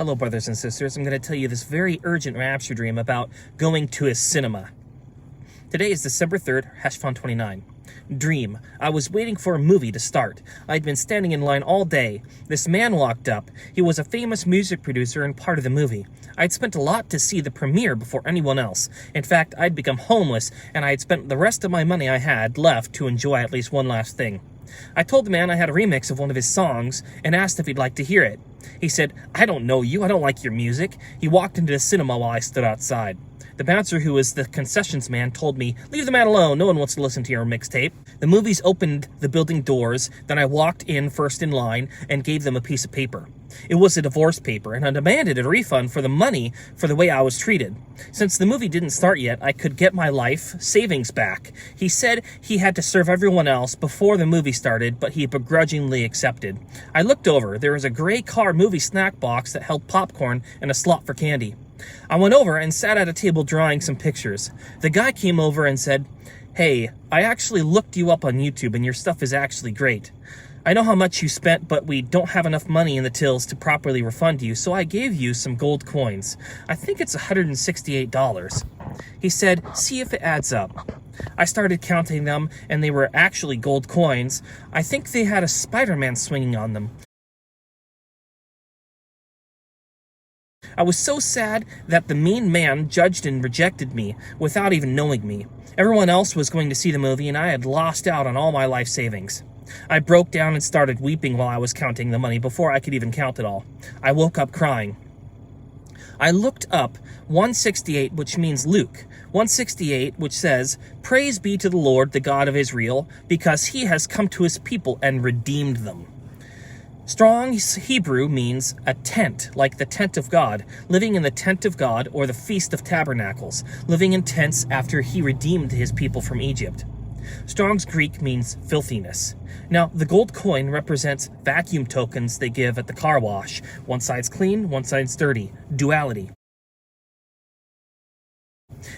Hello, brothers and sisters. I'm going to tell you this very urgent rapture dream about going to a cinema. Today is December 3rd, Heshvan 29. Dream. I was waiting for a movie to start. I'd been standing in line all day. This man walked up. He was a famous music producer and part of the movie. I'd spent a lot to see the premiere before anyone else. In fact, I'd become homeless, and I had spent the rest of my money I had left to enjoy at least one last thing. I told the man I had a remix of one of his songs and asked if he'd like to hear it. He said, "I don't know you, I don't like your music." He walked into the cinema while I stood outside. The bouncer, who was the concessions man, told me, "Leave the man alone, no one wants to listen to your mixtape." The movies opened the building doors, then I walked in first in line and gave them a piece of paper. It was a divorce paper, and I demanded a refund for the money for the way I was treated. Since the movie didn't start yet, I could get my life savings back. He said he had to serve everyone else before the movie started, but he begrudgingly accepted. I looked over. There was a gray car movie snack box that held popcorn and a slot for candy. I went over and sat at a table drawing some pictures. The guy came over and said, "Hey, I actually looked you up on YouTube and your stuff is actually great. I know how much you spent, but we don't have enough money in the tills to properly refund you, so I gave you some gold coins. I think it's $168. He said, "See if it adds up." I started counting them, and they were actually gold coins. I think they had a Spider-Man swinging on them. I was so sad that the mean man judged and rejected me without even knowing me. Everyone else was going to see the movie, and I had lost out on all my life savings. I broke down and started weeping while I was counting the money before I could even count it all. I woke up crying. I looked up 168, which means Luke. 168, which says, "Praise be to the Lord, the God of Israel, because he has come to his people and redeemed them." Strong's Hebrew means a tent, like the tent of God, living in the tent of God, or the Feast of Tabernacles, living in tents after he redeemed his people from Egypt. Strong's Greek means filthiness. Now, the gold coin represents vacuum tokens they give at the car wash. One side's clean, one side's dirty. Duality.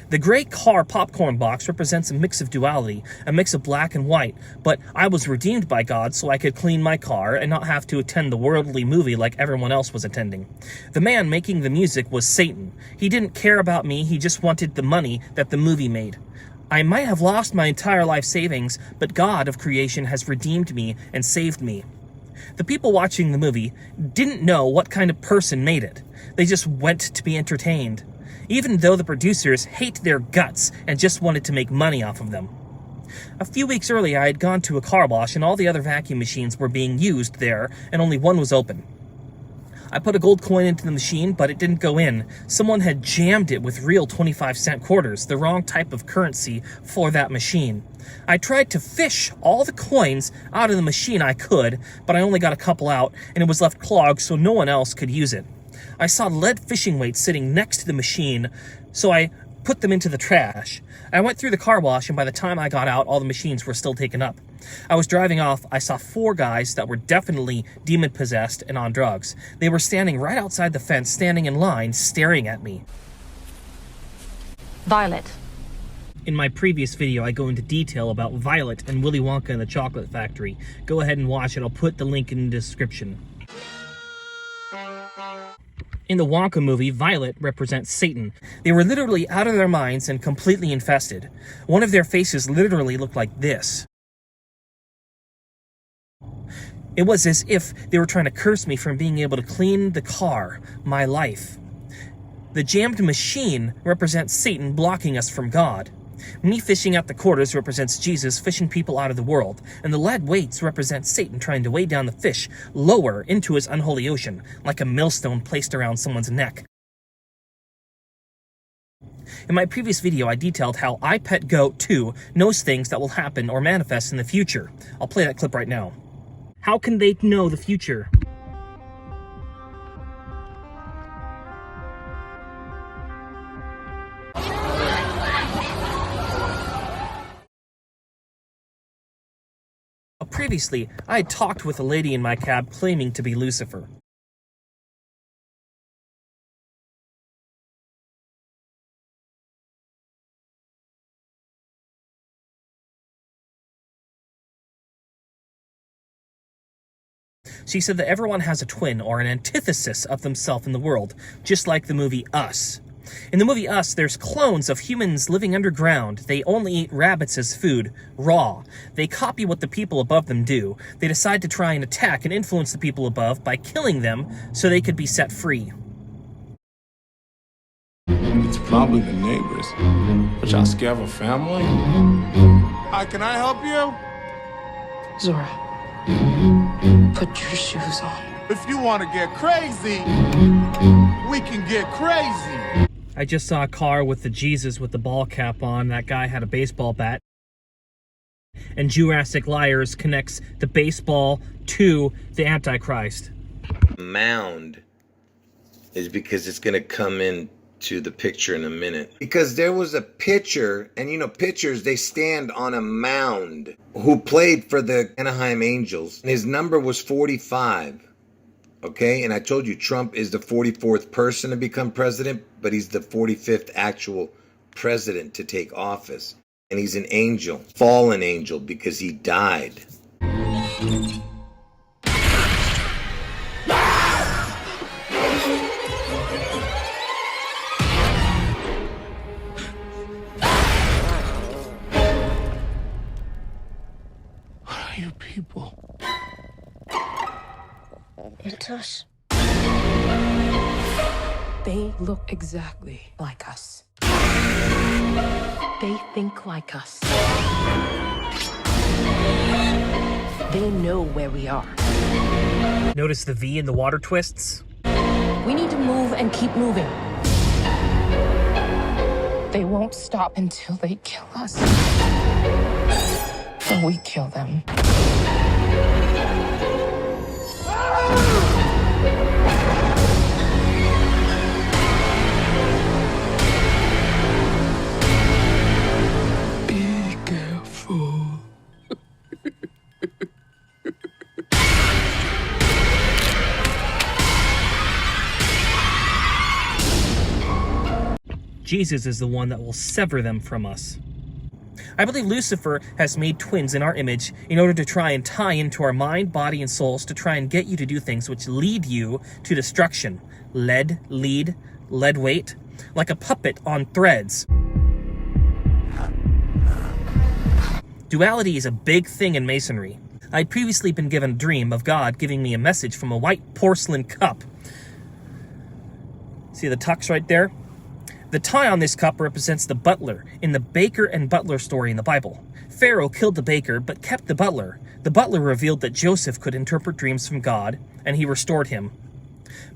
The gray car popcorn box represents a mix of duality, a mix of black and white, but I was redeemed by God so I could clean my car and not have to attend the worldly movie like everyone else was attending. The man making the music was Satan. He didn't care about me, he just wanted the money that the movie made. I might have lost my entire life savings, but God of creation has redeemed me and saved me. The people watching the movie didn't know what kind of person made it. They just went to be entertained, even though the producers hate their guts and just wanted to make money off of them. A few weeks earlier, I had gone to a car wash and all the other vacuum machines were being used there and only one was open. I put a gold coin into the machine, but it didn't go in. Someone had jammed it with real 25-cent quarters, the wrong type of currency for that machine. I tried to fish all the coins out of the machine I could, but I only got a couple out, and it was left clogged so no one else could use it. I saw lead fishing weights sitting next to the machine, so I put them into the trash. I went through the car wash, and by the time I got out, all the machines were still taken up. I was driving off. I saw 4 guys that were definitely demon-possessed and on drugs. They were standing right outside the fence, standing in line, staring at me. Violet. In my previous video, I go into detail about Violet and Willy Wonka and the Chocolate Factory. Go ahead and watch it. I'll put the link in the description. In the Wonka movie, Violet represents Satan. They were literally out of their minds and completely infested. One of their faces literally looked like this. It was as if they were trying to curse me from being able to clean the car, my life. The jammed machine represents Satan blocking us from God. Me fishing out the quarters represents Jesus fishing people out of the world, and the lead weights represent Satan trying to weigh down the fish lower into his unholy ocean, like a millstone placed around someone's neck. In my previous video, I detailed how iPetGoat 2 knows things that will happen or manifest in the future. I'll play that clip right now. How can they know the future? Previously, I had talked with a lady in my cab claiming to be Lucifer. She said that everyone has a twin or an antithesis of themselves in the world, just like the movie Us. In the movie Us, there's clones of humans living underground. They only eat rabbits as food, raw. They copy what the people above them do. They decide to try and attack and influence the people above by killing them so they could be set free. It's probably the neighbors. But y'all scared of a family? Hi, can I help you? Zora, put your shoes on. If you want to get crazy, we can get crazy. I just saw a car with the Jesus with the ball cap on. That guy had a baseball bat. And Jurassic Liars connects the baseball to the Antichrist. Mound is because it's going to come into the picture in a minute. Because there was a pitcher, and you know, pitchers, they stand on a mound, who played for the Anaheim Angels. And his number was 45. Okay, and I told you Trump is the 44th person to become president, but he's the 45th actual president to take office. And he's an angel, fallen angel, because he died. What are you people? It's us. They look exactly like us. They think like us. They know where we are. Notice the V in the water twists? We need to move and keep moving. They won't stop until they kill us. Or we kill them. Be careful. Jesus is the one that will sever them from us. I believe Lucifer has made twins in our image in order to try and tie into our mind, body, and souls to try and get you to do things which lead you to destruction. Lead weight, like a puppet on threads. Duality is a big thing in Masonry. I'd previously been given a dream of God giving me a message from a white porcelain cup. See the tux right there? The tie on this cup represents the butler in the baker and butler story in the Bible. Pharaoh killed the baker but kept the butler. The butler revealed that Joseph could interpret dreams from God, and he restored him.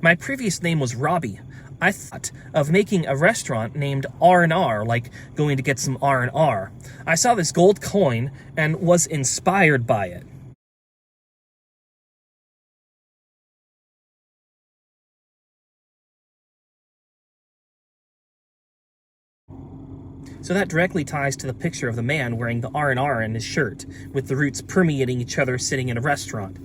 My previous name was Robbie. I thought of making a restaurant named R&R, like going to get some R&R. I saw this gold coin and was inspired by it. So that directly ties to the picture of the man wearing the R&R in his shirt, with the roots permeating each other sitting in a restaurant.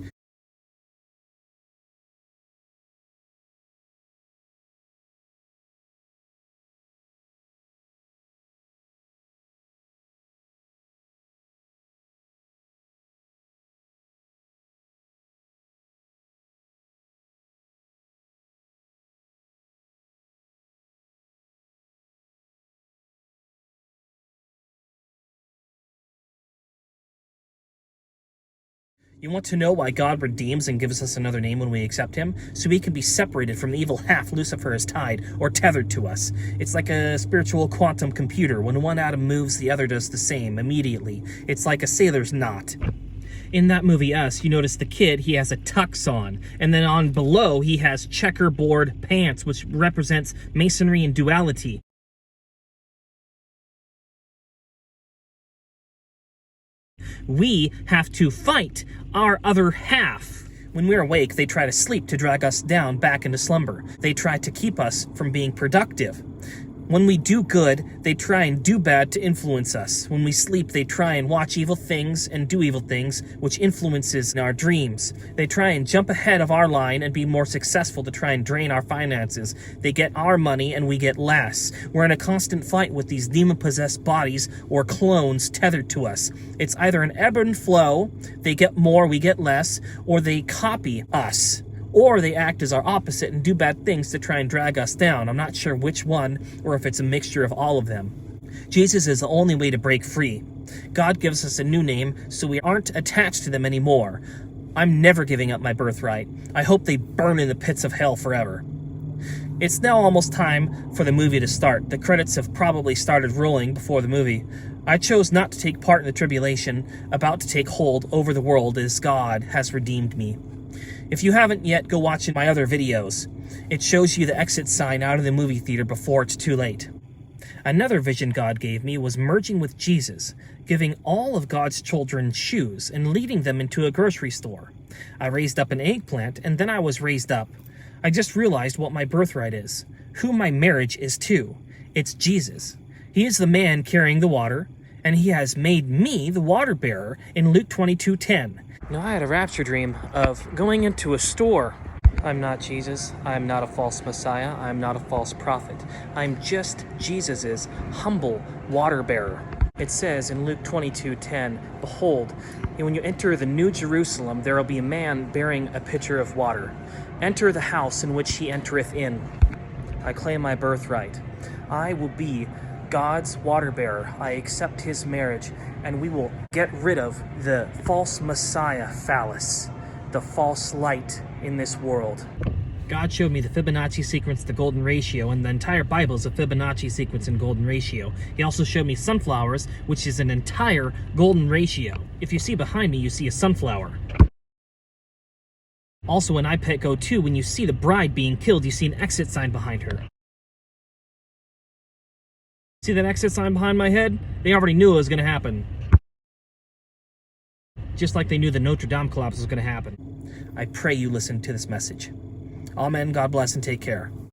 You want to know why God redeems and gives us another name when we accept him? So we can be separated from the evil half Lucifer is tied or tethered to us. It's like a spiritual quantum computer. When one atom moves, the other does the same immediately. It's like a sailor's knot. In that movie Us, you notice the kid, he has a tux on. And then on below, he has checkerboard pants, which represents masonry and duality. We have to fight our other half. When we're awake, they try to sleep to drag us down back into slumber. They try to keep us from being productive. When we do good, they try and do bad to influence us. When we sleep, they try and watch evil things and do evil things, which influences our dreams. They try and jump ahead of our line and be more successful to try and drain our finances. They get our money and we get less. We're in a constant fight with these demon-possessed bodies or clones tethered to us. It's either an ebb and flow, they get more, we get less, or they copy us. Or they act as our opposite and do bad things to try and drag us down. I'm not sure which one, or if it's a mixture of all of them. Jesus is the only way to break free. God gives us a new name, so we aren't attached to them anymore. I'm never giving up my birthright. I hope they burn in the pits of hell forever. It's now almost time for the movie to start. The credits have probably started rolling before the movie. I chose not to take part in the tribulation about to take hold over the world as God has redeemed me. If you haven't yet, go watch my other videos. It shows you the exit sign out of the movie theater before it's too late. Another vision God gave me was merging with Jesus, giving all of God's children shoes and leading them into a grocery store. I raised up an eggplant and then I was raised up. I just realized what my birthright is, who my marriage is to. It's Jesus. He is the man carrying the water, and he has made me the water bearer in Luke 22:10. Now, I had a rapture dream of going into a store. I'm not Jesus. I'm not a false Messiah. I'm not a false prophet. I'm just Jesus's humble water bearer. It says in Luke 22:10, "Behold, when you enter the New Jerusalem, there will be a man bearing a pitcher of water. Enter the house in which he entereth in." I claim my birthright. I will be God's water bearer. I accept his marriage, and we will get rid of the false Messiah phallus, the false light in this world. God showed me the Fibonacci sequence, the golden ratio, and the entire Bible is a Fibonacci sequence and golden ratio. He also showed me sunflowers, which is an entire golden ratio. If you see behind me, you see a sunflower. Also in iPetco 2, when you see the bride being killed, you see an exit sign behind her. See that exit sign behind my head? They already knew it was going to happen. Just like they knew the Notre Dame collapse was going to happen. I pray you listen to this message. Amen, God bless, and take care.